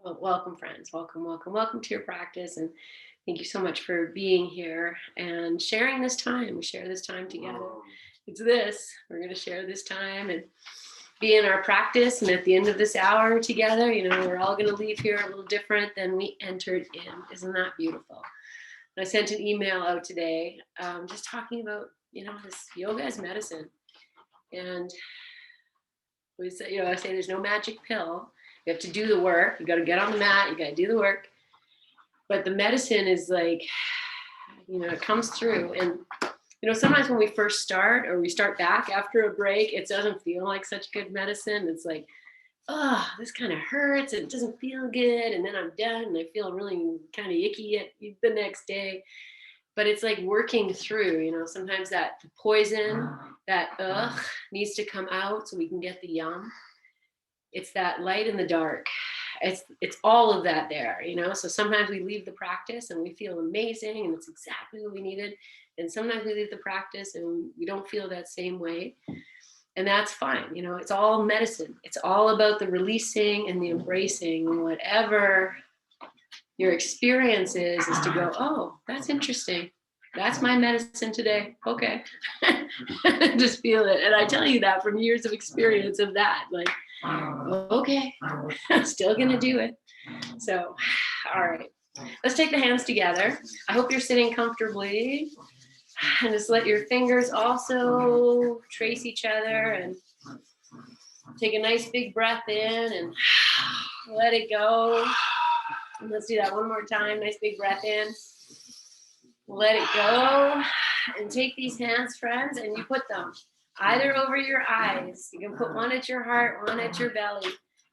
Well, welcome, friends. Welcome to your practice. And thank you so much for being here and sharing this time. We share this time together. It's this. We're going to share this time and be in our practice. And at the end of this hour together, we're all going to leave here a little different than we entered in. Isn't that beautiful? And I sent an email out today just talking about, this yoga as medicine. And we say, I say there's no magic pill. You have to do the work. You got to get on the mat. You got to do the work. But the medicine is like, it comes through. And, sometimes when we first start or we start back after a break, it doesn't feel like such good medicine. It's like, oh, this kind of hurts. And it doesn't feel good. And then I'm done. And I feel really kind of icky the next day. But it's like working through, sometimes that poison, that needs to come out so we can get the yum. It's that light in the dark. It's all of that there, So sometimes we leave the practice and we feel amazing and it's exactly what we needed. And sometimes we leave the practice and we don't feel that same way. And that's fine. It's all medicine. It's all about the releasing and the embracing. Whatever your experience is to go, oh, that's interesting. That's my medicine today. Okay. Just feel it. And I tell you that from years of experience of that. Like, okay, I'm still going to do it. So, all right. Let's take the hands together. I hope you're sitting comfortably. And just let your fingers also trace each other and take a nice big breath in and let it go. And let's do that one more time. Nice big breath in. Let it go. And take these hands, friends, and you put them either over your eyes. You can put one at your heart, one at your belly.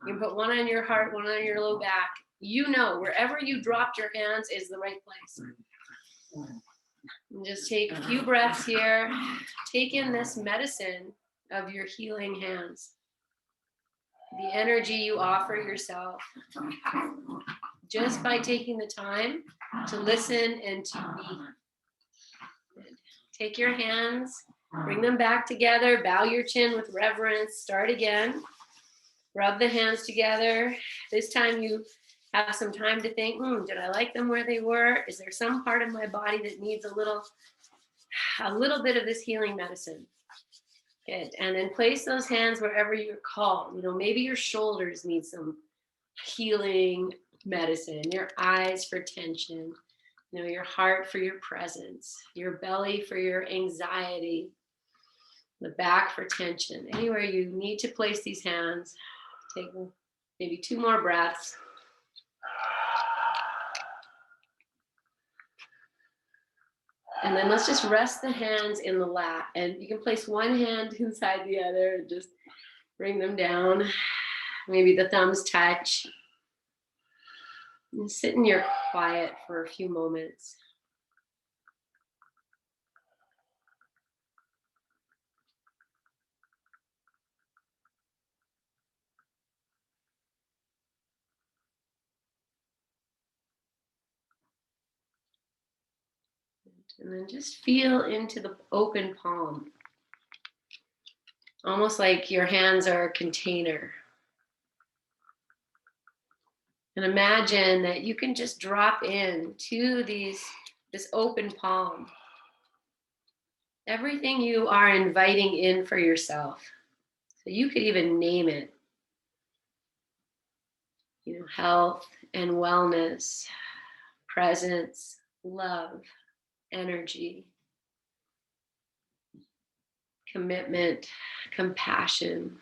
You can put one on your heart, one on your low back. Wherever you dropped your hands is the right place. And just take a few breaths here. Take in this medicine of your healing hands. The energy you offer yourself. Just by taking the time to listen and to be. Take your hands, bring them back together, bow your chin with reverence, start again. Rub the hands together. This time you have some time to think, did I like them where they were? Is there some part of my body that needs a little bit of this healing medicine? Good. And then place those hands wherever you're called. Maybe your shoulders need some healing medicine, your eyes for tension, your heart for your presence, your belly for your anxiety, the back for tension. Anywhere you need to place these hands, take maybe 2 more breaths. And then let's just rest the hands in the lap. And you can place one hand inside the other and just bring them down. Maybe the thumbs touch. And sit in your quiet for a few moments. And then just feel into the open palm. Almost like your hands are a container. And imagine that you can just drop in to this open palm. Everything you are inviting in for yourself. So you could even name it. Health and wellness, presence, love, energy, commitment, compassion,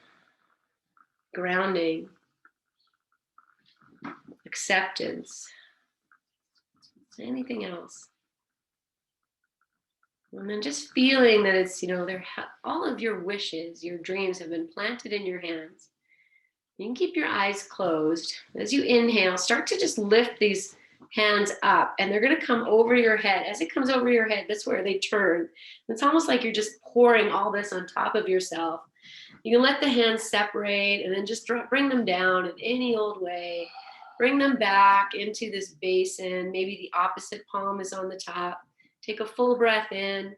grounding, acceptance, anything else. And then just feeling that it's, all of your wishes, your dreams have been planted in your hands. You can keep your eyes closed. As you inhale, start to just lift these hands up and they're going to come over your head. As it comes over your head, that's where they turn. It's almost like you're just pouring all this on top of yourself. You can let the hands separate and then just bring them down in any old way. Bring them back into this basin. Maybe the opposite palm is on the top. Take a full breath in.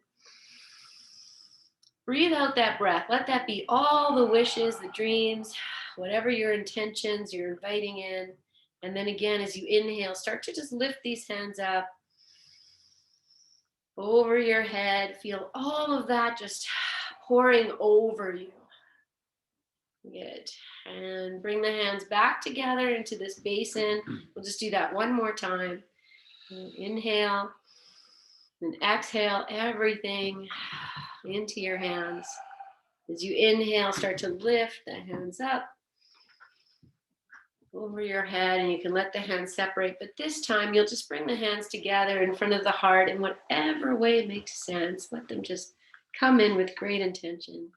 Breathe out that breath. Let that be all the wishes, the dreams, whatever your intentions you're inviting in. And then again, as you inhale, start to just lift these hands up over your head. Feel all of that just pouring over you. Good. And bring the hands back together into this basin. We'll just do that one more time. Inhale and exhale everything into your hands. As you inhale, start to lift the hands up over your head, and you can let the hands separate. But this time, you'll just bring the hands together in front of the heart in whatever way makes sense. Let them just come in with great intention.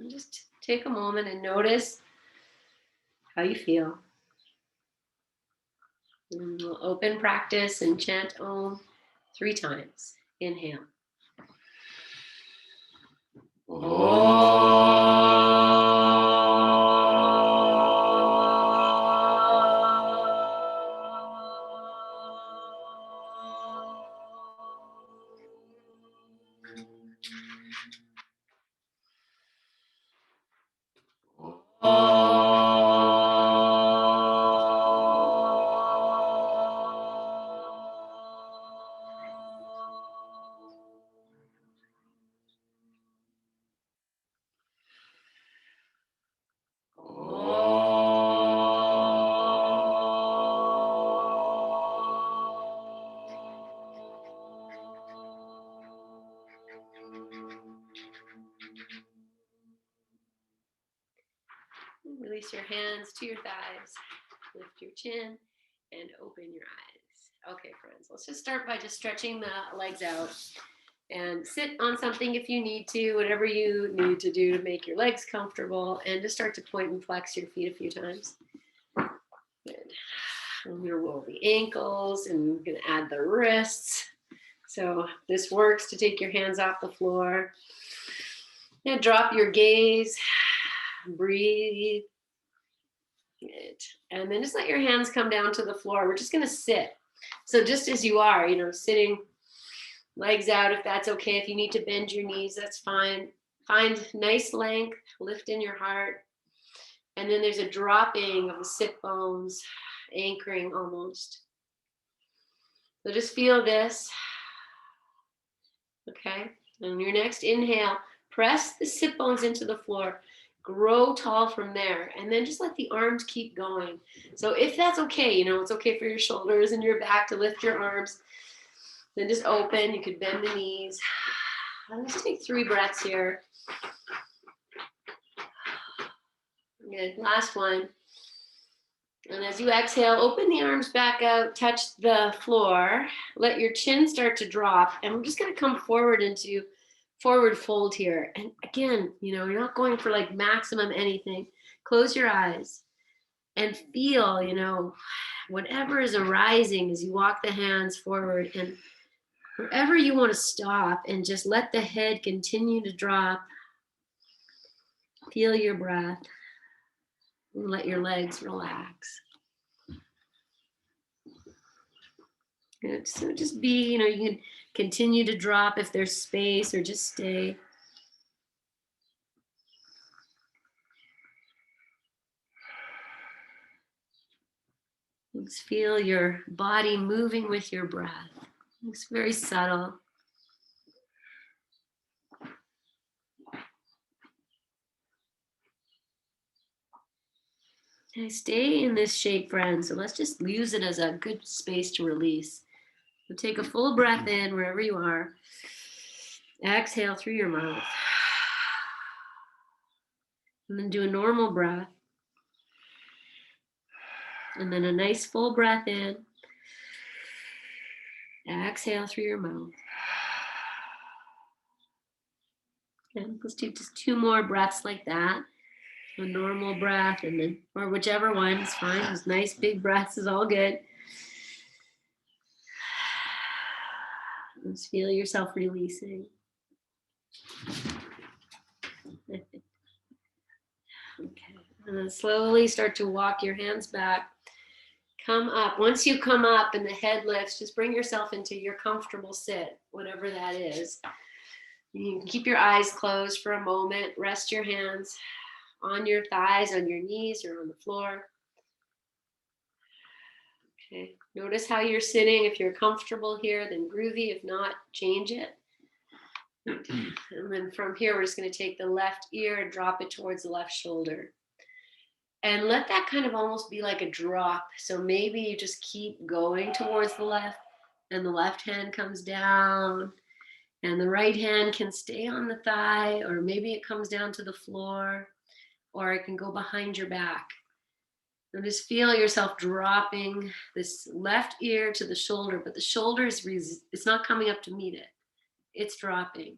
Just take a moment and notice how you feel. And we'll open practice and chant Om 3 times. Inhale. Release your hands to your thighs, lift your chin, and open your eyes. Okay, friends, let's just start by just stretching the legs out. And sit on something if you need to, whatever you need to do to make your legs comfortable, and just start to point and flex your feet a few times. Good. And we'll roll the ankles, and we're going to add the wrists. So this works to take your hands off the floor. And drop your gaze. Breathe. Good. And then just let your hands come down to the floor. We're just going to sit. So just as you are, sitting legs out, if that's okay. If you need to bend your knees, that's fine. Find nice length, lift in your heart. And then there's a dropping of the sit bones, anchoring almost. So just feel this. Okay. And your next inhale, press the sit bones into the floor. Grow tall from there, and then just let the arms keep going. So if that's okay, it's okay for your shoulders and your back to lift your arms. Then just open. You could bend the knees. Let's take 3 breaths here. Good. Last one. And as you exhale, open the arms back out, touch the floor. Let your chin start to drop, and we're just going to come forward into forward fold here. And again, you're not going for like maximum anything. Close your eyes and feel, whatever is arising as you walk the hands forward, and wherever you want to stop, and just let the head continue to drop. Feel your breath and let your legs relax. Good. So just be, you can continue to drop if there's space, or just stay. Just feel your body moving with your breath. It's very subtle. Okay, stay in this shape, friends. So let's just use it as a good space to release. So take a full breath in wherever you are. Exhale through your mouth. And then do a normal breath. And then a nice full breath in. Exhale through your mouth. And let's do just 2 more breaths like that. A normal breath, and then, or whichever one is fine. Just nice big breaths is all good. Just feel yourself releasing. Okay. And then slowly start to walk your hands back. Come up. Once you come up and the head lifts, just bring yourself into your comfortable sit, whatever that is. You can keep your eyes closed for a moment. Rest your hands. on your thighs, on your knees, or on the floor. Okay. Notice how you're sitting. If you're comfortable here, then groovy. If not, change it. And then from here, we're just going to take the left ear and drop it towards the left shoulder. And let that kind of almost be like a drop. So maybe you just keep going towards the left, and the left hand comes down, and the right hand can stay on the thigh, or maybe it comes down to the floor, or it can go behind your back. And just feel yourself dropping this left ear to the shoulder, but the shoulder is it's not coming up to meet it. It's dropping.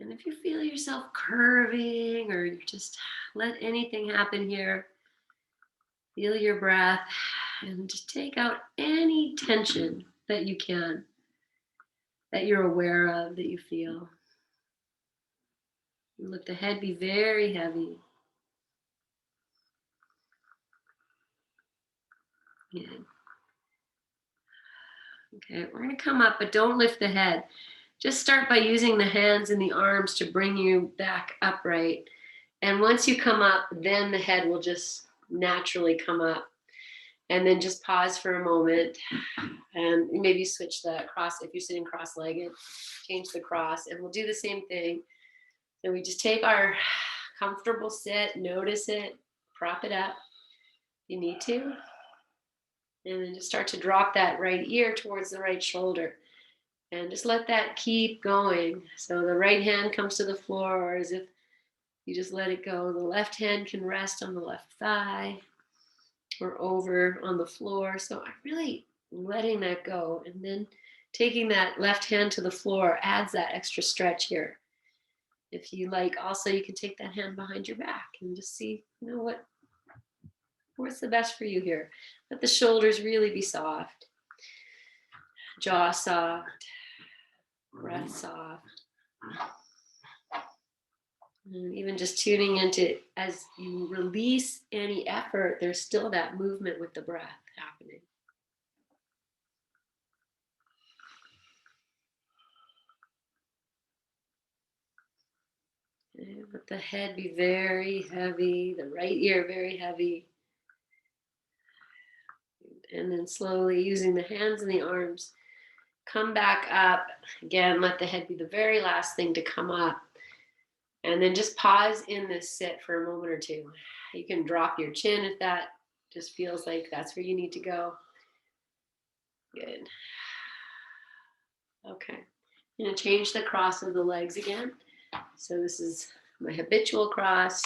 And if you feel yourself curving, or just let anything happen here, feel your breath and just take out any tension that you can, that you're aware of, that you feel. And let the head be very heavy. Good. Okay, we're going to come up, but don't lift the head. Just start by using the hands and the arms to bring you back upright. And once you come up, then the head will just naturally come up. And then just pause for a moment and maybe switch the cross. If you're sitting cross-legged, change the cross. And we'll do the same thing. So we just take our comfortable sit, notice it, prop it up if you need to. And then just start to drop that right ear towards the right shoulder. And just let that keep going. So the right hand comes to the floor, or as if you just let it go. The left hand can rest on the left thigh or over on the floor. So I'm really letting that go. And then taking that left hand to the floor adds that extra stretch here. If you like, also you can take that hand behind your back and just see, what's the best for you here. Let the shoulders really be soft. Jaw soft. Breath soft. And even just tuning into, as you release any effort, there's still that movement with the breath happening. And let the head be very heavy, the right ear very heavy. And then slowly using the hands and the arms, come back up. Again, let the head be the very last thing to come up. And then just pause in this sit for a moment or two. You can drop your chin if that just feels like that's where you need to go. Good. Okay. I'm going to change the cross of the legs again. So this is my habitual cross.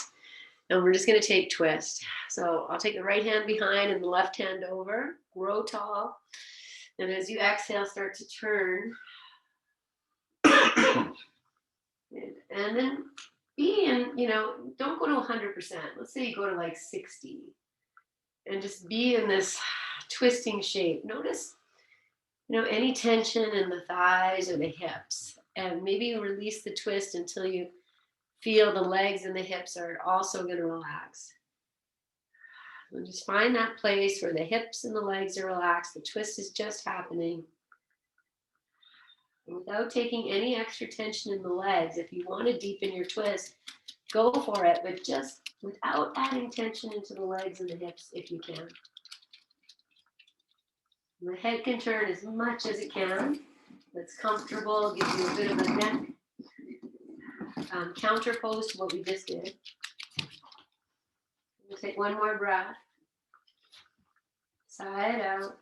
And we're just going to take twist. So I'll take the right hand behind and the left hand over. Grow tall. And as you exhale, start to turn. And then be in, don't go to 100%. Let's say you go to like 60. And just be in this twisting shape. Notice, any tension in the thighs or the hips. And maybe release the twist until you feel the legs and the hips are also going to relax. And just find that place where the hips and the legs are relaxed. The twist is just happening. And without taking any extra tension in the legs, if you want to deepen your twist, go for it, but just without adding tension into the legs and the hips if you can. And the head can turn as much as it can. That's comfortable, gives you a bit of a neck counter pose to what we just did. We'll take one more breath. Sigh it out.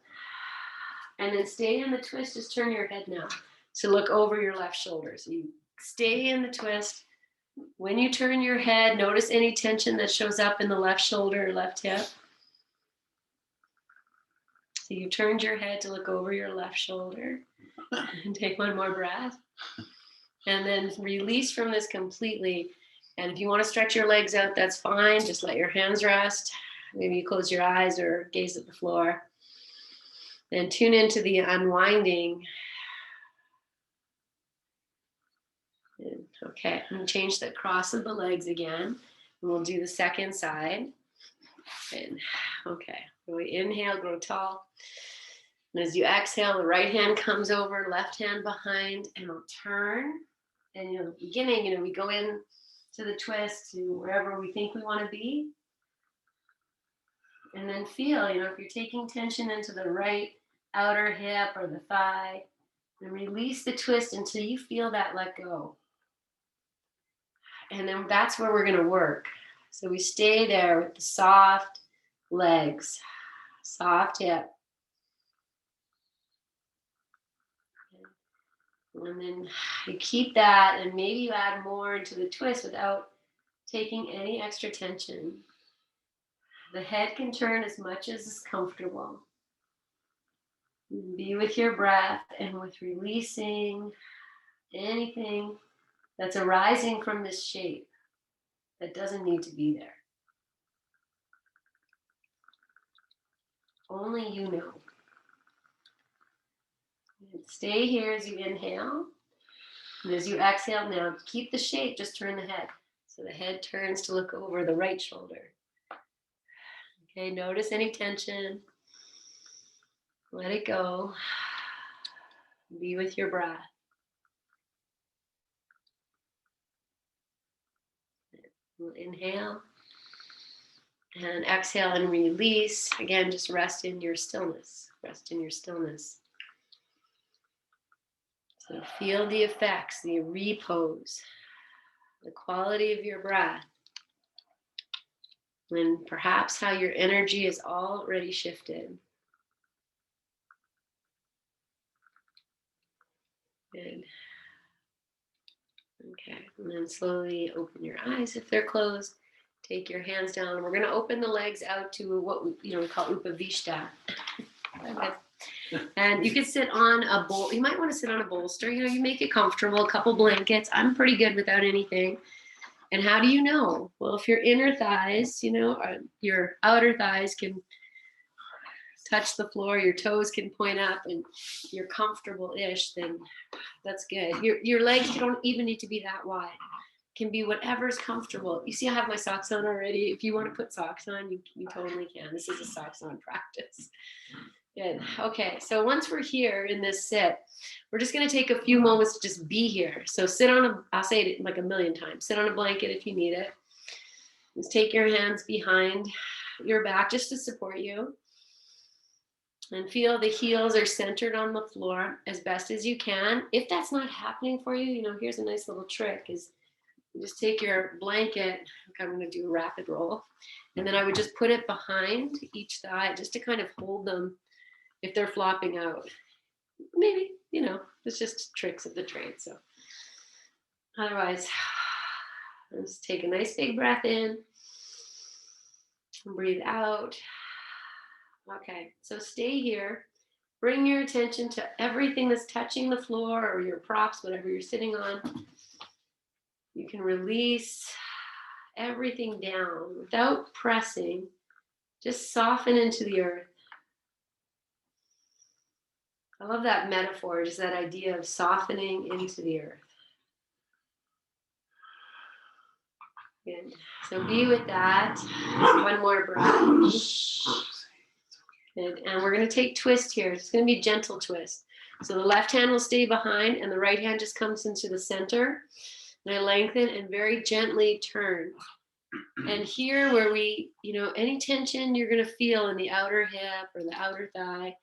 And then stay in the twist. Just turn your head now to look over your left shoulder. So you stay in the twist. When you turn your head, notice any tension that shows up in the left shoulder or left hip. So you turned your head to look over your left shoulder. And take one more breath. And then release from this completely. And if you want to stretch your legs out, that's fine. Just let your hands rest. Maybe you close your eyes or gaze at the floor. Then tune into the unwinding. Okay, and change the cross of the legs again. And we'll do the second side. And okay, so we inhale, grow tall. And as you exhale, the right hand comes over, left hand behind, and we'll turn. And beginning, we go in to the twist, to wherever we think we want to be. And then feel, if you're taking tension into the right outer hip or the thigh, and release the twist until you feel that let go. And then that's where we're going to work. So we stay there with the soft legs, soft hip. And then you keep that, and maybe you add more into the twist without taking any extra tension. The head can turn as much as is comfortable. Be with your breath and with releasing anything that's arising from this shape that doesn't need to be there. Only you know. And stay here as you inhale. And as you exhale now, keep the shape, just turn the head. So the head turns to look over the right shoulder. Okay, notice any tension. Let it go. Be with your breath. We'll inhale and exhale and release. Again, just rest in your stillness. Rest in your stillness. So feel the effects, the repose, the quality of your breath, and perhaps how your energy is already shifted. Good. Okay, and then slowly open your eyes if they're closed. Take your hands down. We're going to open the legs out to what we call Upavishta. Okay. And you can sit on a bowl. You might want to sit on a bolster. You make it comfortable. A couple blankets. I'm pretty good without anything. And how do you know? Well, if your inner thighs, your outer thighs can touch the floor, your toes can point up, and you're comfortable-ish, then that's good. Your legs don't even need to be that wide. It can be whatever's comfortable. You see, I have my socks on already. If you want to put socks on, you totally can. This is a socks on practice. Good. Okay, so once we're here in this sit, we're just going to take a few moments to just be here. So sit on I'll say it like a million times, sit on a blanket if you need it. Just take your hands behind your back just to support you. And feel the heels are centered on the floor as best as you can. If that's not happening for you, here's a nice little trick is you just take your blanket. Okay, I'm going to do a rapid roll. And then I would just put it behind each thigh just to kind of hold them if they're flopping out. Maybe, it's just tricks of the trade. So otherwise, let's take a nice big breath in and breathe out. Okay, so stay here. Bring your attention to everything that's touching the floor or your props, whatever you're sitting on. You can release everything down without pressing. Just soften into the earth. I love that metaphor, just that idea of softening into the earth. Good. So be with that. One more breath. Good. And we're going to take twist here. It's going to be gentle twist. So the left hand will stay behind and the right hand just comes into the center. And I lengthen and very gently turn. And here where we, any tension you're going to feel in the outer hip or the outer thigh,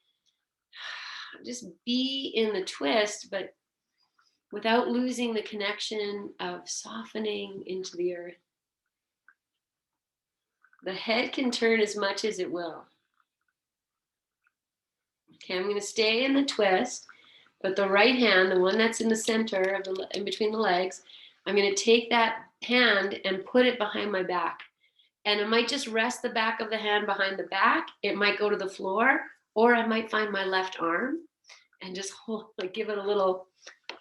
just be in the twist, but without losing the connection of softening into the earth. The head can turn as much as it will. Okay, I'm going to stay in the twist, but the right hand, the one that's in the center of in between the legs, I'm going to take that hand and put it behind my back. And I might just rest the back of the hand behind the back. It might go to the floor, or I might find my left arm and just hold, give it a little,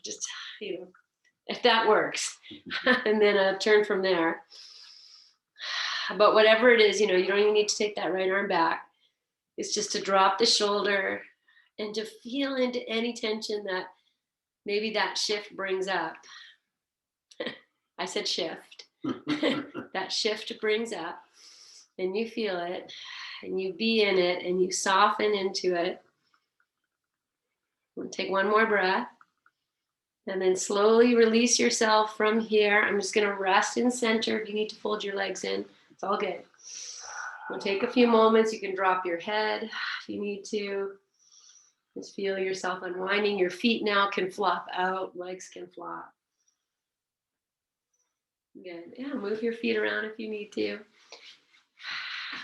just, if that works. And then I'll turn from there. But whatever it is, you don't even need to take that right arm back. It's just to drop the shoulder and to feel into any tension that maybe that shift brings up. I said shift. That shift brings up, and you feel it, and you be in it, and you soften into it. We'll take one more breath. And then slowly release yourself from here. I'm just going to rest in center. If you need to fold your legs in, it's all good. We'll take a few moments. You can drop your head if you need to. Just feel yourself unwinding. Your feet now can flop out. Legs can flop. Good. Yeah, move your feet around if you need to.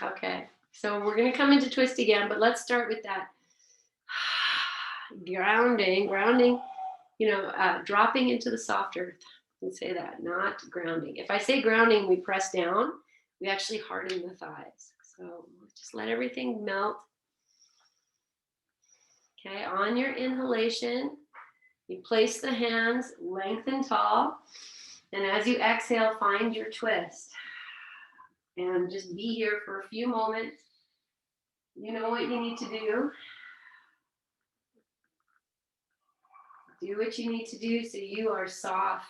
Okay. So we're going to come into twist again, but let's start with that grounding, dropping into the soft earth. We say that, not grounding. If I say grounding, we press down, we actually harden the thighs. So just let everything melt. Okay, on your inhalation, you place the hands lengthen tall. And as you exhale, find your twist. And just be here for a few moments. You know what you need to do. Do what you need to do so you are soft.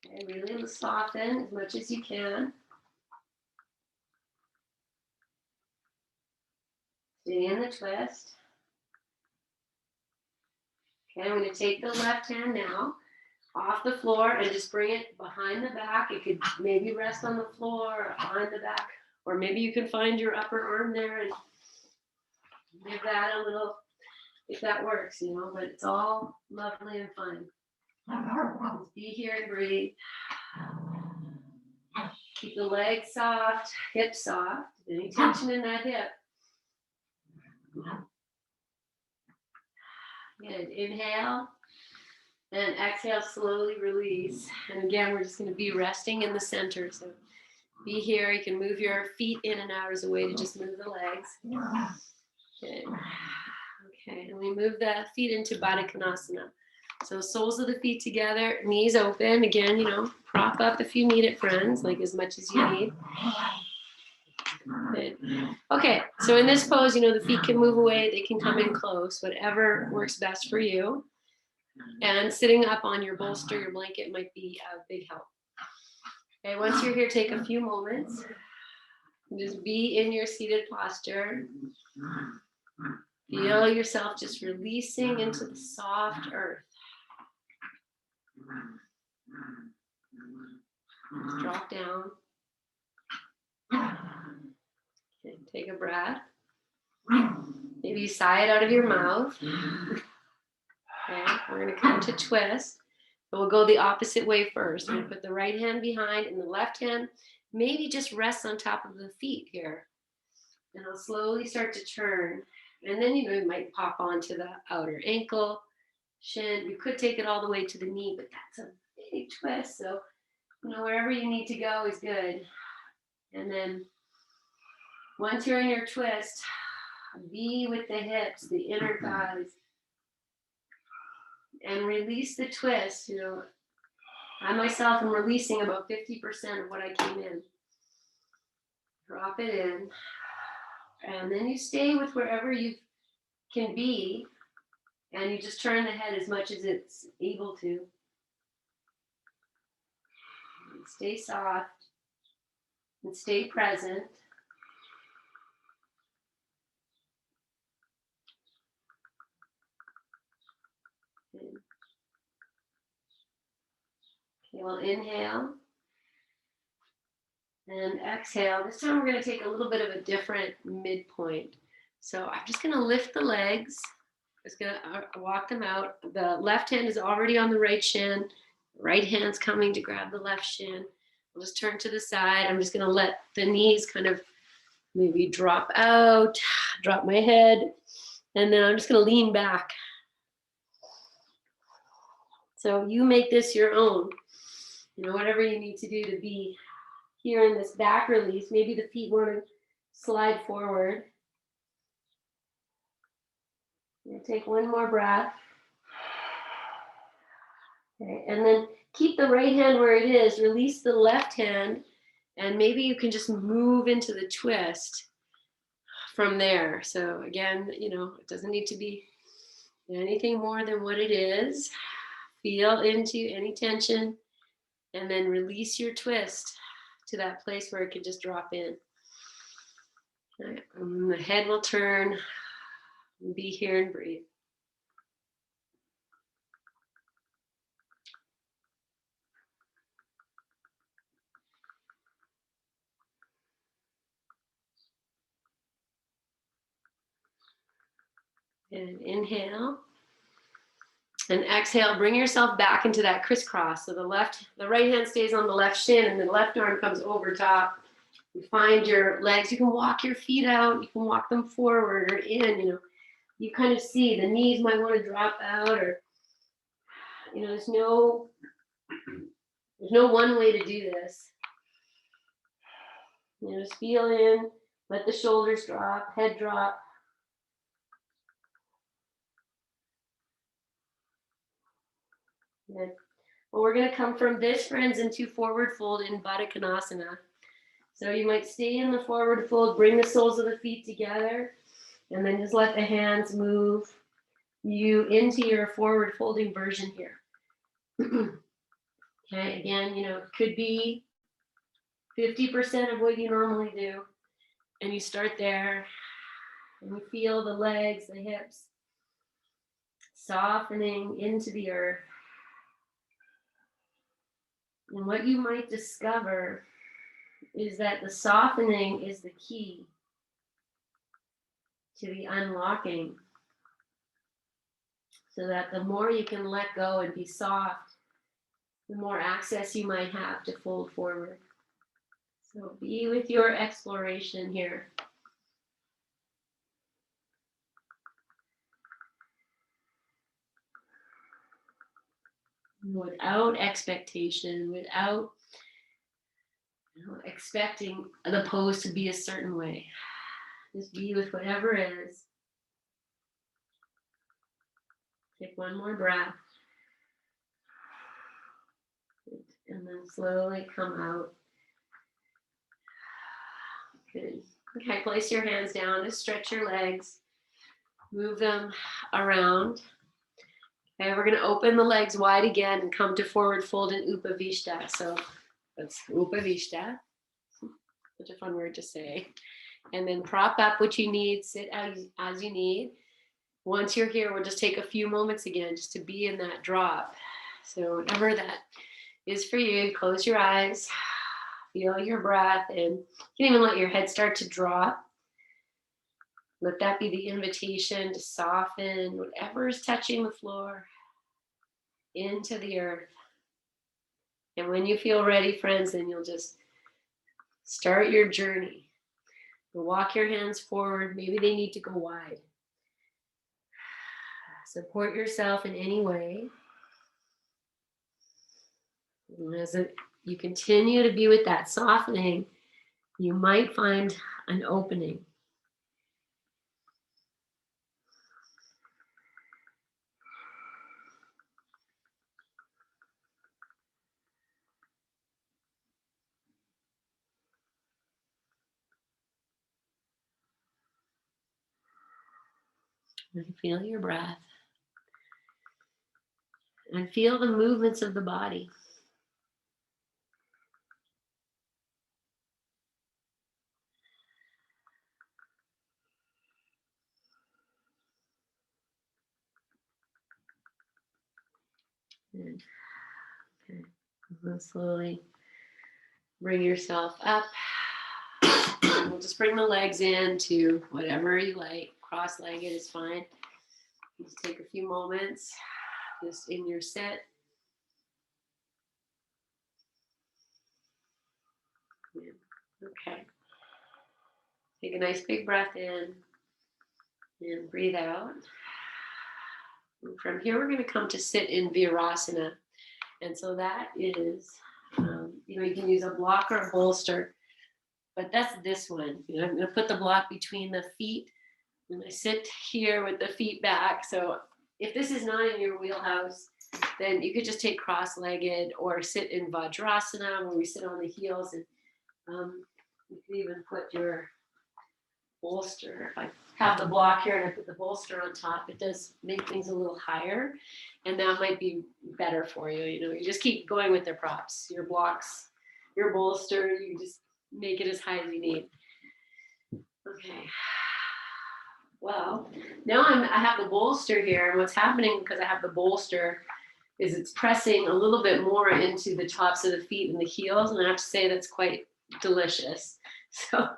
Okay, really soften as much as you can. Stay in the twist. Okay, I'm going to take the left hand now off the floor and just bring it behind the back. It could maybe rest on the floor or behind the back, or maybe you can find your upper arm there and give that a little, if that works, but it's all lovely and fun. Just be here and breathe. Keep the legs soft, hips soft. Any tension in that hip. Good. Inhale. And exhale, slowly release. And again, we're just going to be resting in the center. So be here. You can move your feet in and out as a way to just move the legs. Good. Okay, and we move the feet into Baddha Konasana. So soles of the feet together, knees open. Again, prop up if you need it, friends, like as much as you need. Good. Okay, so in this pose, the feet can move away. They can come in close, whatever works best for you. And sitting up on your bolster, your blanket might be a big help. Okay, once you're here, take a few moments. Just be in your seated posture. Feel yourself just releasing into the soft earth. Just drop down. Okay, take a breath. Maybe you sigh it out of your mouth. Okay, we're going to come to twist. So we'll go the opposite way first. We're going to put the right hand behind and the left hand maybe just rests on top of the feet here. And I'll slowly start to turn. And then, you might pop onto the outer ankle, shin. You could take it all the way to the knee, but that's a big twist. So, wherever you need to go is good. And then once you're in your twist, be with the hips, the inner thighs. And release the twist. I myself am releasing about 50% of what I came in. Drop it in. And then you stay with wherever you can be. And you just turn the head as much as it's able to. And stay soft. And stay present. Okay, we'll inhale. And exhale. This time we're going to take a little bit of a different midpoint. So I'm just going to lift the legs. Just going to walk them out. The left hand is already on the right shin. The right hand's coming to grab the left shin. I'll just turn to the side. I'm just going to let the knees kind of maybe drop out, drop my head, and then I'm just going to lean back. So you make this your own. Whatever you need to do to be here in this back release. Maybe the feet want to slide forward. Take one more breath. Okay, and then keep the right hand where it is. Release the left hand, and maybe you can just move into the twist from there. So again, it doesn't need to be anything more than what it is. Feel into any tension and then release your twist to that place where it can just drop in. All right. And the head will turn. Be here and breathe. And inhale. And exhale, bring yourself back into that crisscross. So the right hand stays on the left shin and the left arm comes over top. You find your legs, you can walk your feet out, you can walk them forward or in, you kind of see the knees might want to drop out, or, there's no one way to do this. Just feel in, let the shoulders drop, head drop. Good. Well, we're going to come from this, friends, into forward fold in Baddha Konasana. So you might stay in the forward fold, bring the soles of the feet together, and then just let the hands move you into your forward folding version here. Okay, again, it could be 50% of what you normally do. And you start there, and you feel the legs, the hips, softening into the earth. And what you might discover is that the softening is the key to the unlocking. So that the more you can let go and be soft, the more access you might have to fold forward. So be with your exploration here. Without expectation, without expecting the pose to be a certain way. Just be with whatever is. Take one more breath. And then slowly come out. Good. Okay, place your hands down. Just stretch your legs. Move them around. Okay, we're going to open the legs wide again and come to forward fold in Upavishta. So that's Upavishta. Such a fun word to say. And then prop up what you need. Sit as you need. Once you're here, we'll just take a few moments again just to be in that drop. So whatever that is for you, close your eyes. Feel your breath, and you can even let your head start to drop. Let that be the invitation to soften whatever is touching the floor into the earth. And when you feel ready, friends, then you'll just start your journey. You'll walk your hands forward. Maybe they need to go wide. Support yourself in any way. And as you continue to be with that softening, you might find an opening. And feel your breath. And feel the movements of the body. Good. Okay. And slowly bring yourself up. And we'll just bring the legs in to whatever you like. Cross-legged is fine. Just take a few moments just in your sit. Okay. Take a nice big breath in and breathe out. And from here, we're going to come to sit in Virasana. And so that is, you can use a block or a bolster, but that's this one. I'm going to put the block between the feet, and I sit here with the feet back. So if this is not in your wheelhouse, then you could just take cross-legged or sit in Virasana where we sit on the heels, and you could even put your bolster. If I have the block here and I put the bolster on top, it does make things a little higher, and that might be better for you. You know, you just keep going with the props, your blocks, your bolster, you just make it as high as you need. Okay. Well, now I have the bolster here, and what's happening because I have the bolster is it's pressing a little bit more into the tops of the feet and the heels, and I have to say that's quite delicious. So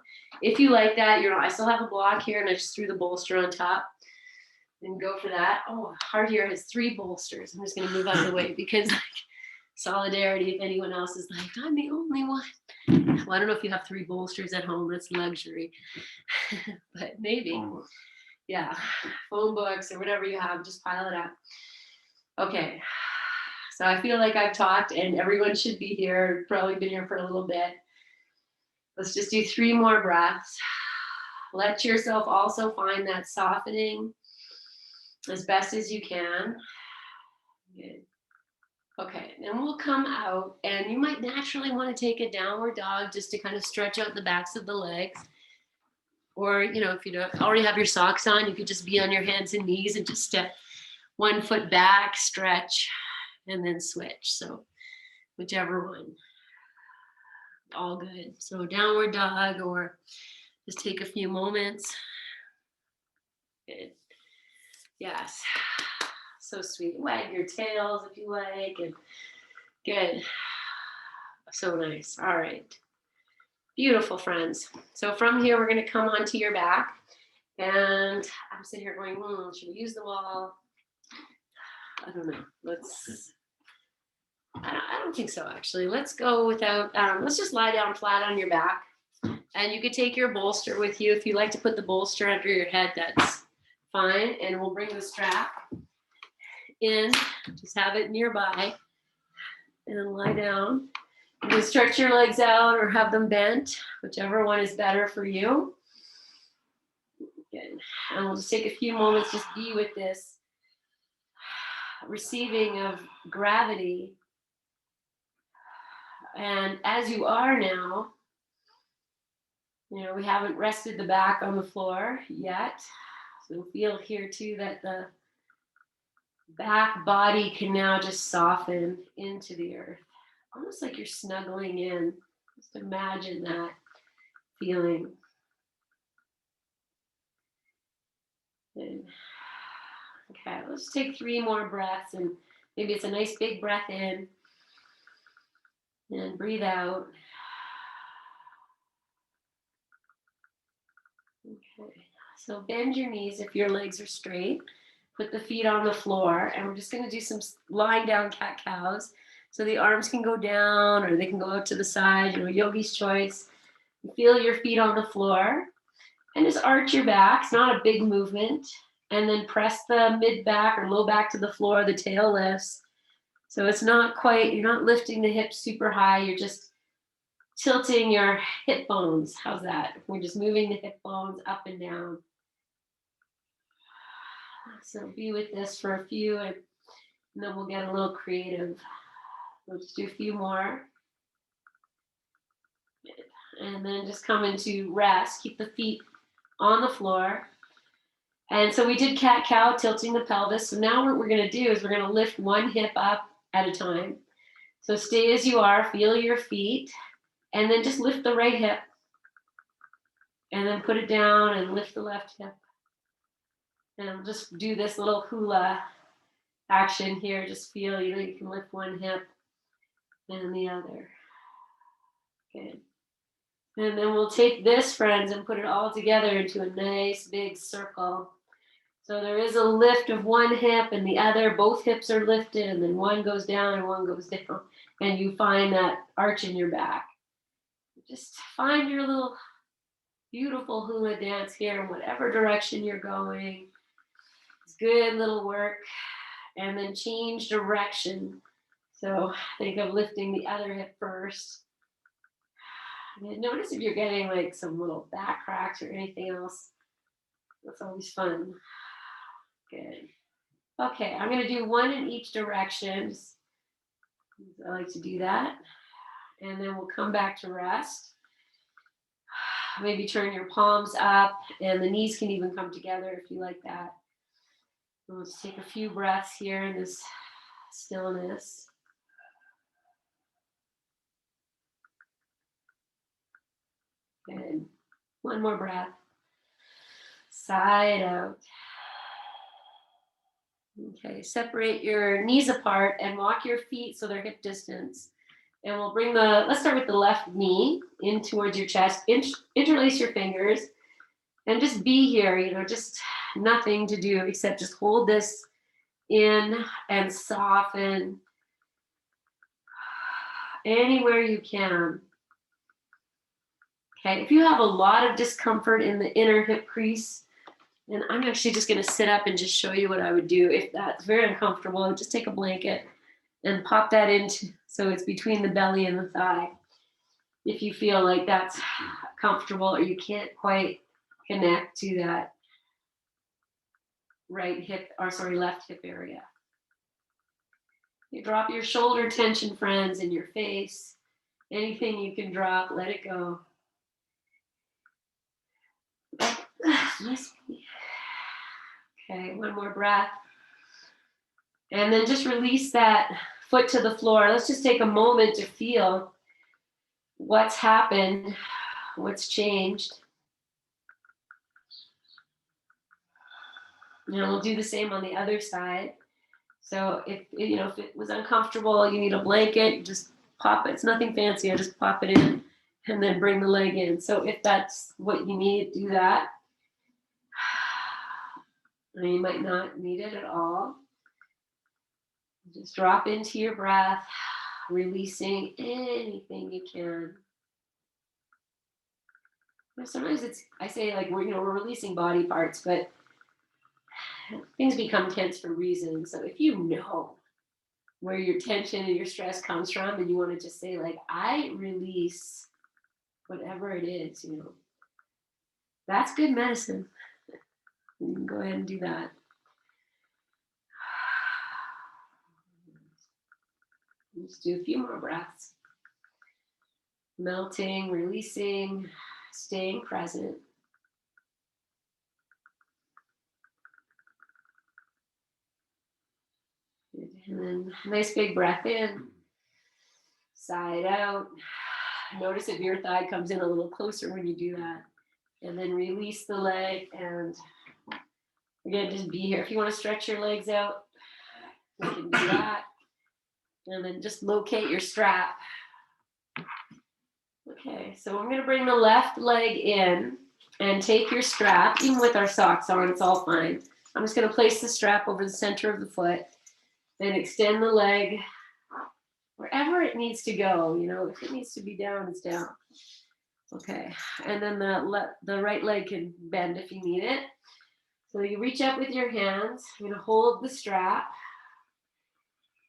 if you like that, I still have a block here, and I just threw the bolster on top and go for that. Oh, heart here has 3 bolsters. I'm just going to move out of the way because solidarity, if anyone else is like, I'm the only one. Well, I don't know if you have 3 bolsters at home. That's luxury. But maybe. Yeah, phone books or whatever you have, just pile it up. Okay, so I feel like I've talked and everyone should be here, probably been here for a little bit. Let's just do 3 more breaths. Let yourself also find that softening as best as you can. Good. Okay, then we'll come out, and you might naturally want to take a downward dog just to kind of stretch out the backs of the legs. Or, you know, if you don't already have your socks on, you could just be on your hands and knees and just step 1 foot back, stretch, and then switch. So whichever one, all good. So downward dog, or just take a few moments. Good. Yes. So sweet. Wag your tails if you like. And good. So nice. All right. Beautiful, friends. So from here, we're going to come onto your back. And I'm sitting here going, should we use the wall? I don't know. I don't think so, actually. Let's go without, let's just lie down flat on your back. And you could take your bolster with you. If you like to put the bolster under your head, that's fine. And we'll bring the strap in. Just have it nearby. And lie down. You can stretch your legs out or have them bent, whichever one is better for you. Good. And we'll just take a few moments, just be with this receiving of gravity. And as you are now, you know, we haven't rested the back on the floor yet. So feel here too that the back body can now just soften into the earth. Almost like you're snuggling in. Just imagine that feeling. Good. Okay, let's take 3 more breaths, and maybe it's a nice big breath in and breathe out. Okay, so bend your knees if your legs are straight. Put the feet on the floor, and we're just going to do some lying down cat-cows. So the arms can go down or they can go out to the side, you know, yogi's choice. You feel your feet on the floor and just arch your back. It's not a big movement. And then press the mid back or low back to the floor, the tail lifts. So it's not quite, you're not lifting the hips super high, you're just tilting your hip bones. How's that? We're just moving the hip bones up and down. So be with this for a few, and then we'll get a little creative. We'll just do a few more. And then just come into rest. Keep the feet on the floor. And so we did cat-cow, tilting the pelvis. So now what we're going to do is we're going to lift 1 hip up at a time. So stay as you are, feel your feet, and then just lift the right hip. And then put it down and lift the left hip. And I'll just do this little hula action here. Just feel, you know, you can lift 1 hip and the other. Good. And then we'll take this, friends, and put it all together into a nice big circle. So there is a lift of 1 hip and the other, both hips are lifted, and then 1 goes down and 1 goes down. And you find that arch in your back. Just find your little beautiful hula dance here in whatever direction you're going. It's good little work. And then change direction. So think of lifting the other hip first. And notice if you're getting like some little back cracks or anything else. That's always fun. Good. Okay, I'm going to do 1 in each direction. I like to do that. And then we'll come back to rest. Maybe turn your palms up, and the knees can even come together if you like that. Let's take a few breaths here in this stillness. Good. One more breath. Side out. Okay, separate your knees apart and walk your feet so they're hip distance. And we'll bring let's start with the left knee in towards your chest. Interlace your fingers and just be here, just nothing to do except just hold this in and soften anywhere you can. Okay, if you have a lot of discomfort in the inner hip crease, and I'm actually just going to sit up and just show you what I would do. If that's very uncomfortable, just take a blanket and pop that into, so it's between the belly and the thigh. If you feel like that's comfortable or you can't quite connect to that left hip area. You drop your shoulder tension, friends, in your face. Anything you can drop, let it go. Okay, one more breath. And then just release that foot to the floor. Let's just take a moment to feel what's happened, what's changed. And we'll do the same on the other side. So if it was uncomfortable, you need a blanket, just pop it. It's nothing fancy. I just pop it in and then bring the leg in. So if that's what you need, do that. And you might not need it at all. Just drop into your breath, releasing anything you can. Sometimes I say like we're releasing body parts, but things become tense for reasons. So if you know where your tension and your stress comes from, and you want to just say like, I release whatever it is, that's good medicine. You can go ahead and do that. Let's do a few more breaths. Melting, releasing, staying present. And then nice big breath in, side out. Notice if your thigh comes in a little closer when you do that. And then release the leg, and again, just be here. If you want to stretch your legs out, you can do that. And then just locate your strap. Okay, so I'm going to bring the left leg in and take your strap, even with our socks on, it's all fine. I'm just going to place the strap over the center of the foot and extend the leg wherever it needs to go. If it needs to be down, it's down. Okay, and then the right leg can bend if you need it. So you reach up with your hands. I'm going to hold the strap.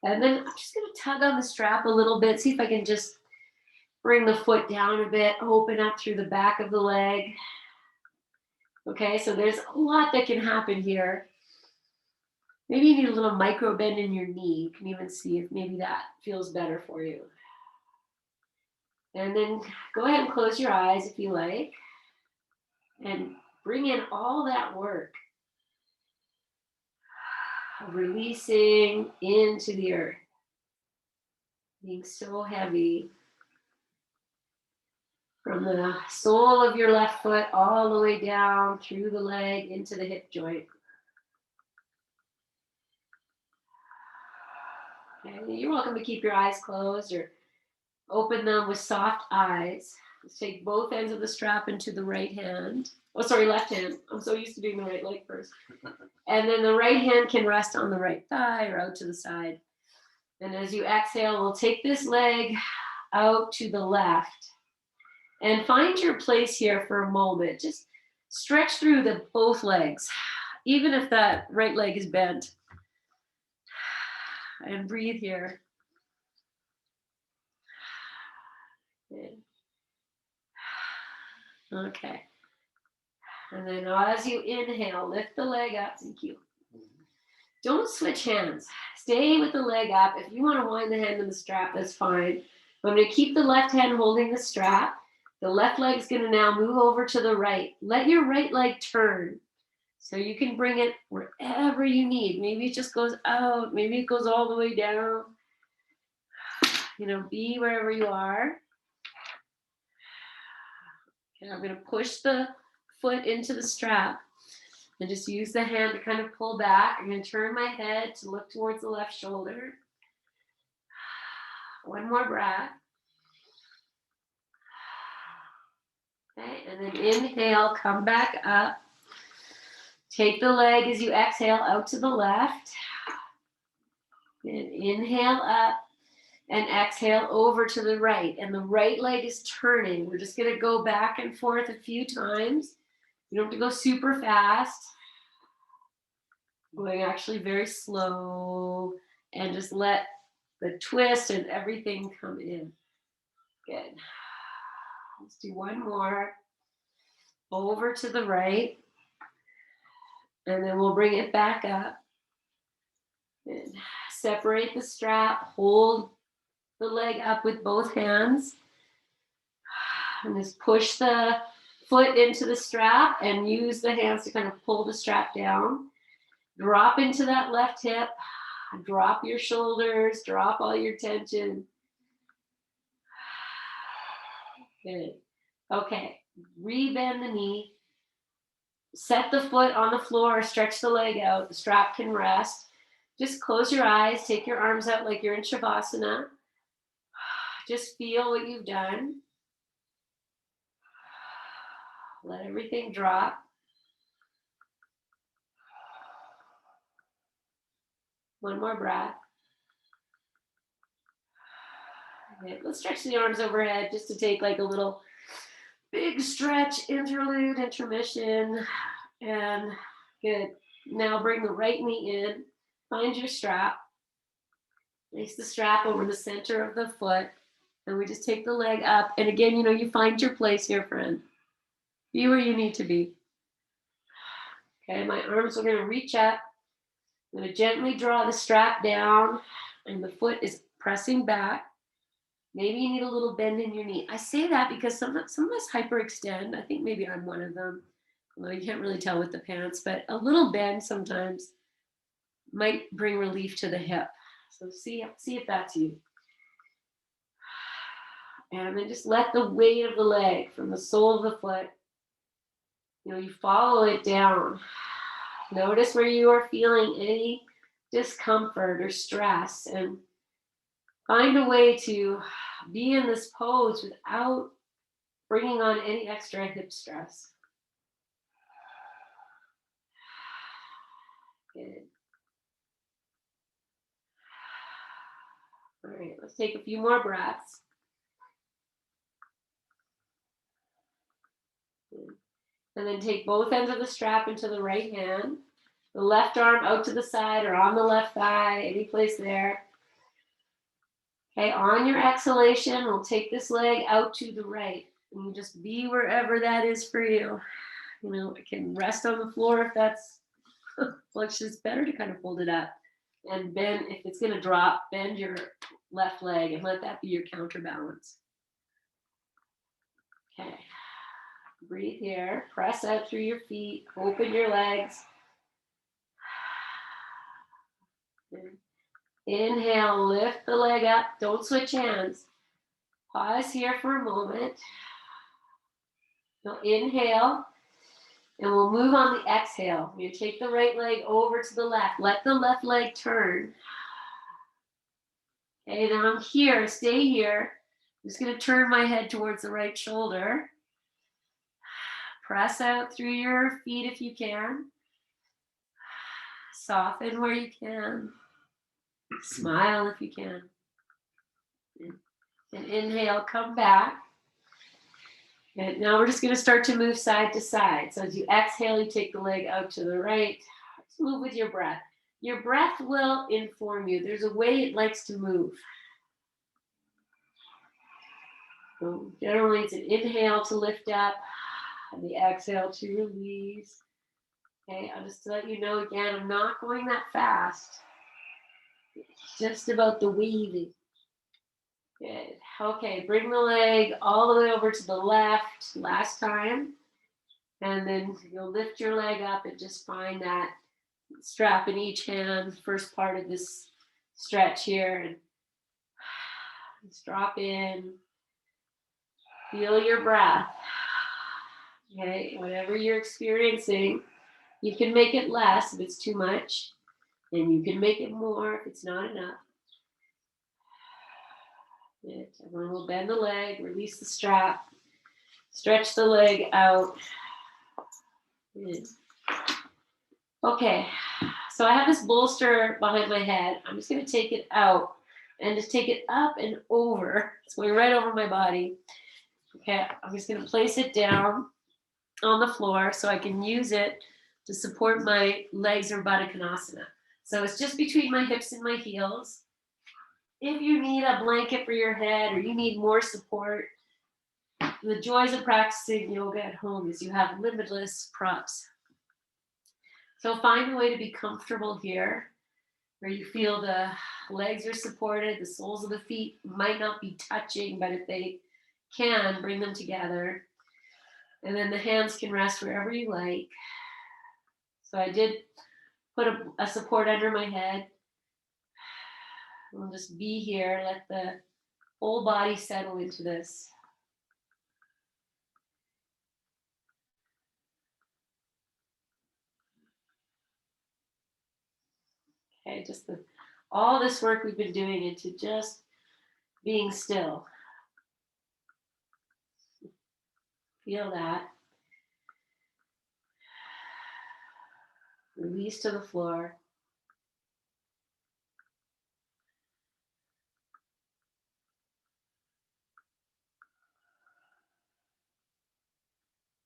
And then I'm just going to tug on the strap a little bit. See if I can just bring the foot down a bit, open up through the back of the leg. Okay, so there's a lot that can happen here. Maybe you need a little micro bend in your knee. You can even see if maybe that feels better for you. And then go ahead and close your eyes if you like. And bring in all that work of releasing into the earth. Being so heavy. From the sole of your left foot all the way down through the leg into the hip joint. Okay, you're welcome to keep your eyes closed or open them with soft eyes. Let's take both ends of the strap into the right hand. Left hand. I'm so used to doing the right leg first. And then the right hand can rest on the right thigh or out to the side. And as you exhale, we'll take this leg out to the left. And find your place here for a moment. Just stretch through both legs, even if that right leg is bent. And breathe here. Okay. And then as you inhale, lift the leg up. Thank you. Don't switch hands. Stay with the leg up. If you want to wind the hand in the strap, that's fine. I'm going to keep the left hand holding the strap. The left leg is going to now move over to the right. Let your right leg turn. So you can bring it wherever you need. Maybe it just goes out. Maybe it goes all the way down. Be wherever you are. Okay, I'm going to push the foot into the strap and just use the hand to kind of pull back. I'm going to turn my head to look towards the left shoulder. One more breath. Okay, and then inhale, come back up. Take the leg as you exhale out to the left. And inhale up and exhale over to the right. And the right leg is turning. We're just going to go back and forth a few times. You don't have to go super fast. Going actually very slow. And just let the twist and everything come in. Good. Let's do one more. Over to the right. And then we'll bring it back up. And separate the strap. Hold the leg up with both hands. And just push the foot into the strap and use the hands to kind of pull the strap down. Drop into that left hip. Drop your shoulders. Drop all your tension. Good. Okay. Rebend the knee. Set the foot on the floor, stretch the leg out. The strap can rest. Just close your eyes, take your arms out like you're in Shavasana. Just feel what you've done. Let everything drop. One more breath. Okay, let's stretch the arms overhead just to take like a little big stretch, interlude, intermission. And good. Now bring the right knee in. Find your strap. Place the strap over the center of the foot. And we just take the leg up. And again, you find your place here, friend. Be where you need to be. Okay, my arms are going to reach up. I'm going to gently draw the strap down. And the foot is pressing back. Maybe you need a little bend in your knee. I say that because some of us hyperextend. I think maybe I'm one of them. Although you can't really tell with the pants. But a little bend sometimes might bring relief to the hip. So see if that's you. And then just let the weight of the leg from the sole of the foot, you follow it down. Notice where you are feeling any discomfort or stress, and find a way to be in this pose without bringing on any extra hip stress. Good. All right, let's take a few more breaths. And then take both ends of the strap into the right hand. The left arm out to the side or on the left thigh, any place there. Okay, on your exhalation, we'll take this leg out to the right. And you just be wherever that is for you. It can rest on the floor if that's, well, it's just better to kind of hold it up. And bend, if it's going to drop, bend your left leg and let that be your counterbalance. Okay. Breathe here. Press out through your feet. Open your legs. Inhale, lift the leg up. Don't switch hands. Pause here for a moment. Now inhale, and we'll move on the exhale. You take the right leg over to the left. Let the left leg turn. Okay, now I'm here. Stay here. I'm just going to turn my head towards the right shoulder. Press out through your feet if you can. Soften where you can. Smile if you can. And inhale, come back. And now we're just going to start to move side to side. So as you exhale, you take the leg out to the right. Let's move with your breath. Your breath will inform you. There's a way it likes to move. So generally, it's an inhale to lift up, and the exhale to release. Okay, I'll just let you know again, I'm not going that fast. It's just about the weaving. Good. Okay, bring the leg all the way over to the left last time. And then you'll lift your leg up and just find that strap in each hand, first part of this stretch here. And just drop in. Feel your breath. Okay, whatever you're experiencing, you can make it less if it's too much, and you can make it more if it's not enough. Good. And then we'll bend the leg, release the strap, stretch the leg out. Good. Okay, so I have this bolster behind my head. I'm just going to take it out and just take it up and over. It's going right over my body. Okay, I'm just going to place it down on the floor so I can use it to support my legs or Baddha Konasana. So it's just between my hips and my heels. If you need a blanket for your head or you need more support, the joys of practicing yoga at home is you have limitless props. So find a way to be comfortable here where you feel the legs are supported, the soles of the feet might not be touching, but if they can, bring them together. And then the hands can rest wherever you like. So I did put a support under my head. We'll just be here, let the whole body settle into this. Okay, just all this work we've been doing into just being still. Feel that. Release to the floor.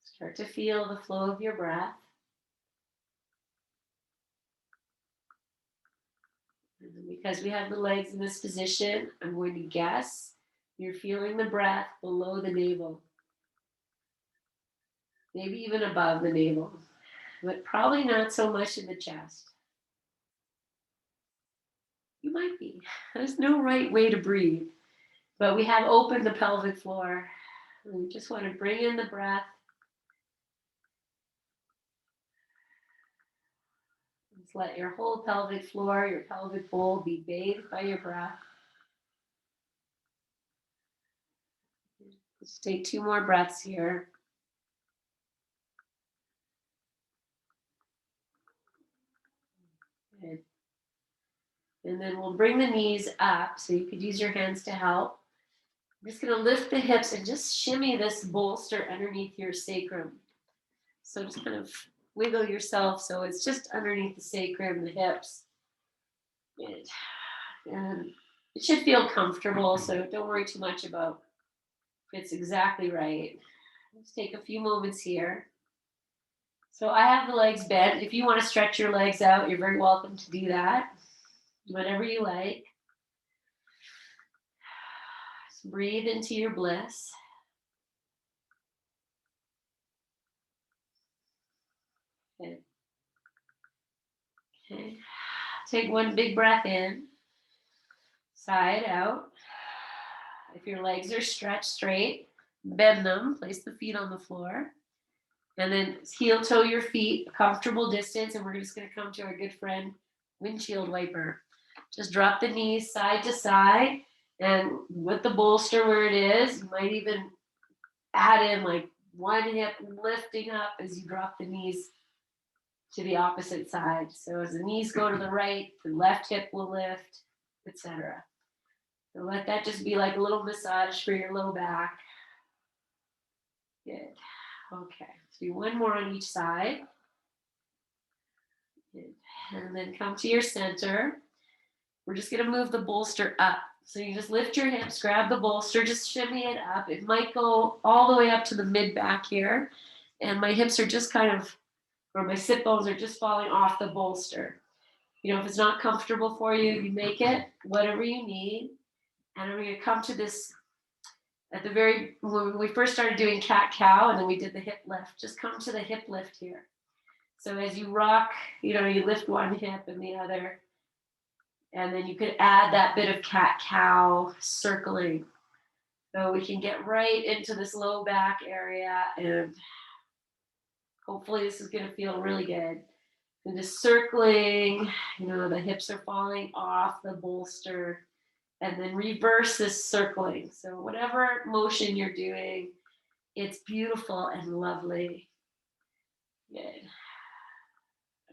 Start to feel the flow of your breath. And because we have the legs in this position, I'm going to guess you're feeling the breath below the navel. Maybe even above the navel, but probably not so much in the chest. You might be. There's no right way to breathe, but we have opened the pelvic floor. And we just want to bring in the breath. Just let your whole pelvic floor, your pelvic bowl be bathed by your breath. Just take 2 more breaths here. Good. And then we'll bring the knees up, so you could use your hands to help. I'm just going to lift the hips and just shimmy this bolster underneath your sacrum. So just kind of wiggle yourself so it's just underneath the sacrum, the hips. Good. And it should feel comfortable, so don't worry too much about if it's exactly right. Let's take a few moments here. So I have the legs bent. If you want to stretch your legs out, you're very welcome to do that. Whatever you like. Just breathe into your bliss. Good. Okay. Take 1 big breath in. Sigh it out. If your legs are stretched straight, bend them. Place the feet on the floor. And then heel toe your feet a comfortable distance. And we're just going to come to our good friend, windshield wiper. Just drop the knees side to side. And with the bolster where it is, you might even add in like 1 hip lifting up as you drop the knees to the opposite side. So as the knees go to the right, the left hip will lift, etc. So let that just be like a little massage for your low back. Good. Okay. Let's do 1 more on each side. Good. And then come to your center. We're just going to move the bolster up. So you just lift your hips, grab the bolster, just shimmy it up. It might go all the way up to the mid back here. And my hips are just kind of, or my sit bones are just falling off the bolster. You know, if it's not comfortable for you, you make it whatever you need. And I'm going to come to this at the very, when we first started doing cat-cow and then we did the hip lift, just come to the hip lift here. So as you rock, you know, you lift 1 hip and the other, and then you could add that bit of cat-cow circling. So we can get right into this low back area, and hopefully this is going to feel really good. And just circling, the hips are falling off the bolster, and then reverse this circling. So whatever motion you're doing, it's beautiful and lovely. Good.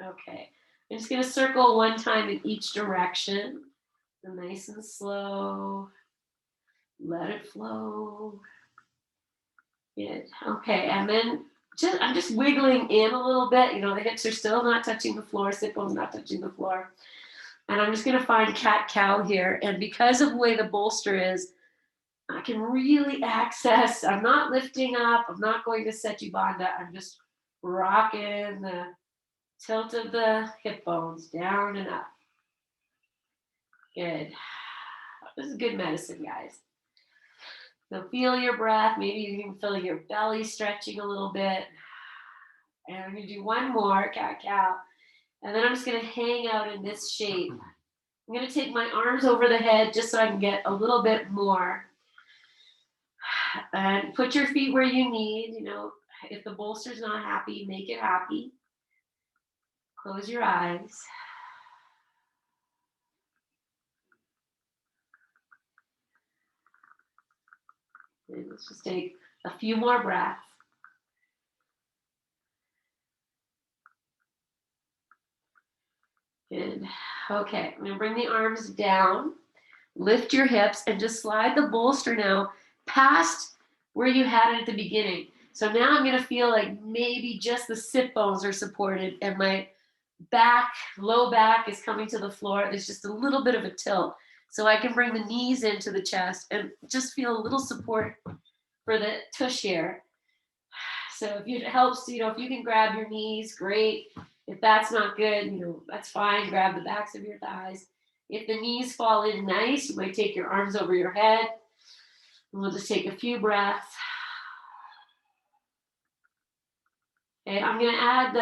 Okay. I'm just going to circle one time in each direction. So nice and slow. Let it flow. Good. Okay. And then I'm just wiggling in a little bit. The hips are still not touching the floor. Sit bone's not touching the floor. And I'm just going to find cat-cow here. And because of the way the bolster is, I can really access. I'm not lifting up. I'm not going to Setu Bandha. I'm just rocking the tilt of the hip bones down and up. Good. This is good medicine, guys. So feel your breath. Maybe you can feel your belly stretching a little bit. And I'm going to do one more, cat-cow. And then I'm just going to hang out in this shape. I'm going to take my arms over the head just so I can get a little bit more. And put your feet where you need. If the bolster's not happy, make it happy. Close your eyes. And let's just take a few more breaths. Good. Okay, I'm going to bring the arms down. Lift your hips and just slide the bolster now past where you had it at the beginning. So now I'm going to feel like maybe just the sit bones are supported and my back, low back is coming to the floor. There's just a little bit of a tilt. So I can bring the knees into the chest and just feel a little support for the tush here. So if it helps, if you can grab your knees, great. If that's not good, that's fine. Grab the backs of your thighs. If the knees fall in nice, you might take your arms over your head. And we'll just take a few breaths. Okay, I'm going to add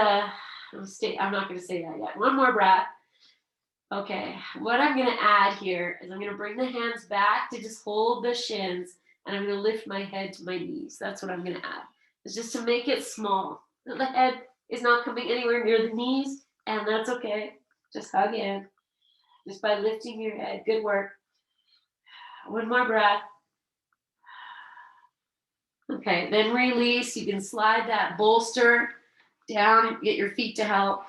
I'm not going to say that yet. One more breath. Okay, what I'm going to add here is I'm going to bring the hands back to just hold the shins, and I'm going to lift my head to my knees. That's what I'm going to add. It's just to make it small. The head is not coming anywhere near the knees, and that's okay. Just hug in, just by lifting your head. Good work. One more breath. Okay, then release. You can slide that bolster down, get your feet to help,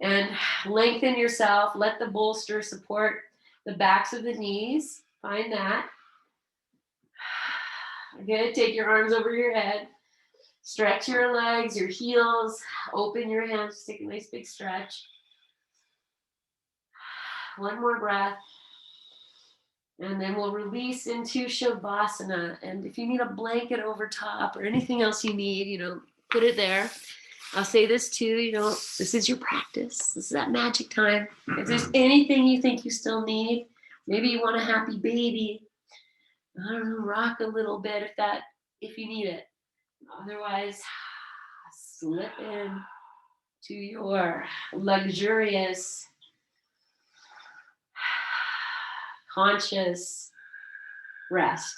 and lengthen yourself. Let the bolster support the backs of the knees. Find that. Good. Take your arms over your head. Stretch your legs, your heels. Open your hands. Take a nice big stretch. One more breath. And then we'll release into Shavasana. And if you need a blanket over top or anything else you need, put it there. I'll say this too, this is your practice. This is that magic time. If there's anything you think you still need, maybe you want a happy baby, I don't know, rock a little bit if you need it. Otherwise, slip in to your luxurious, conscious rest.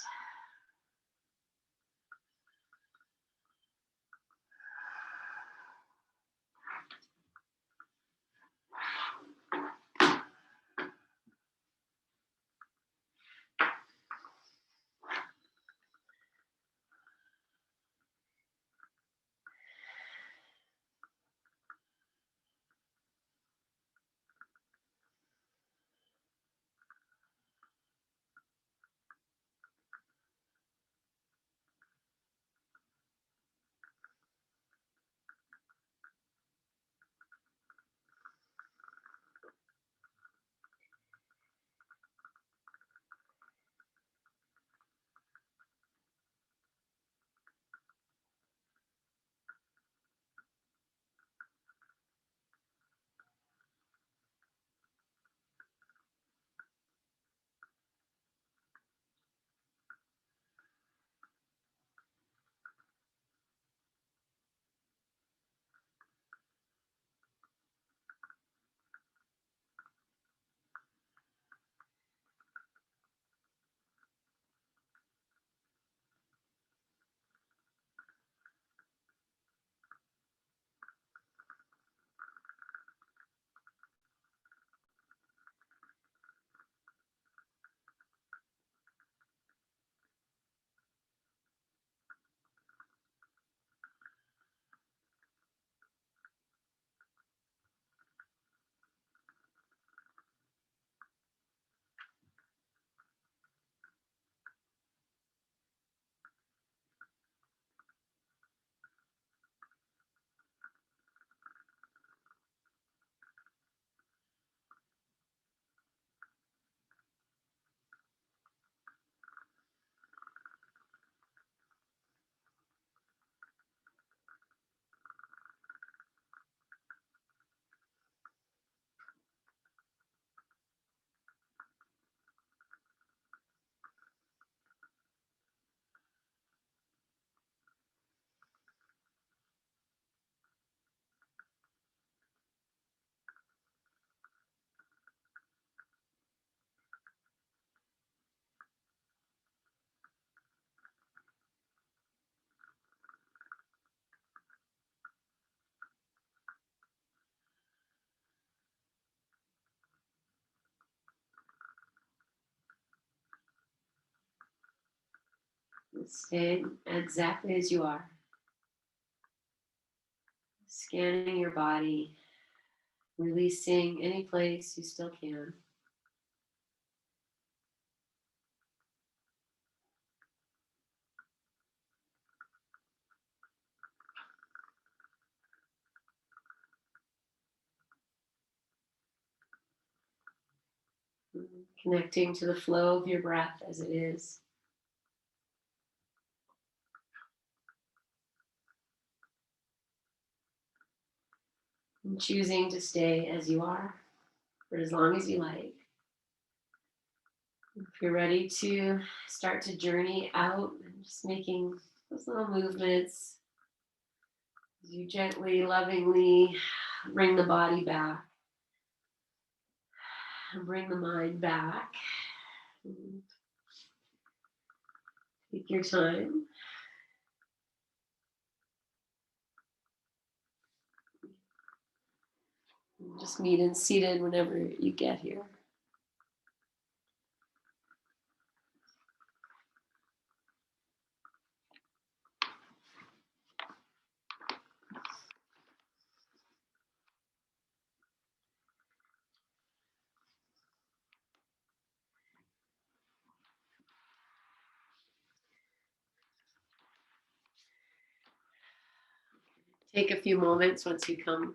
Stay exactly as you are. Scanning your body, releasing any place you still can. Connecting to the flow of your breath as it is. And choosing to stay as you are for as long as you like. If you're ready to start to journey out, and just making those little movements as you gently, lovingly bring the body back. And bring the mind back. And take your time. Just meet and seated whenever you get here. Take a few moments once you come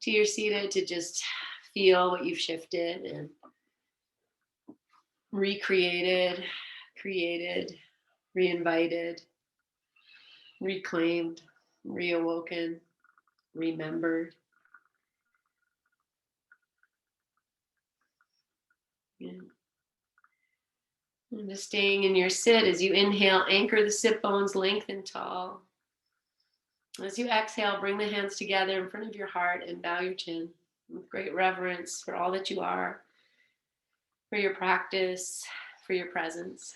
to your seated to just feel what you've shifted and recreated, created, reinvited, reclaimed, reawoken, remembered. And just staying in your sit as you inhale, anchor the sit bones, lengthen tall. As you exhale, bring the hands together in front of your heart and bow your chin with great reverence for all that you are, for your practice, for your presence.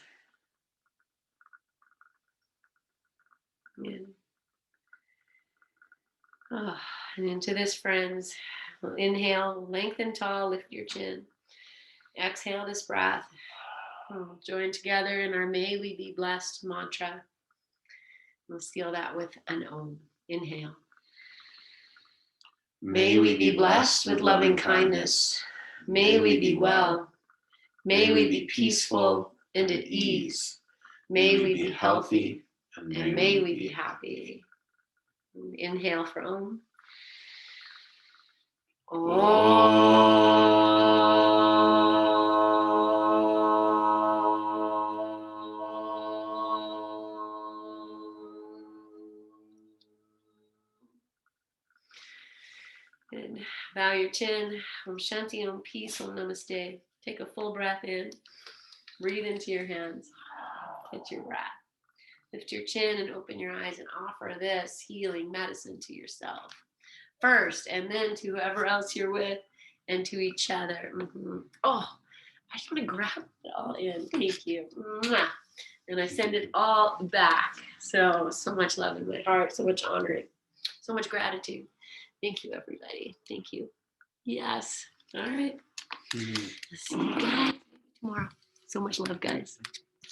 And into this, friends, inhale, lengthen tall, lift your chin. Exhale this breath. We'll join together in our May We Be Blessed mantra. We'll seal that with an Om. Inhale. May we be blessed with loving kindness. May we be well. May we be peaceful and at ease. May we be healthy and may we be happy. Inhale for Om. And bow your chin. Om Shanti, Om Peace, Om Namaste. Take a full breath in. Breathe into your hands. Catch your breath. Lift your chin and open your eyes and offer this healing medicine to yourself first, and then to whoever else you're with and to each other. Oh, I just want to grab it all in. Thank you. And I send it all back. So much love in my heart, so much honoring, so much gratitude. Thank you, everybody. Thank you. Yes. All right. See you guys tomorrow. So much love, guys.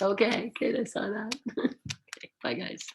Okay, good. I saw that. Okay, bye, guys.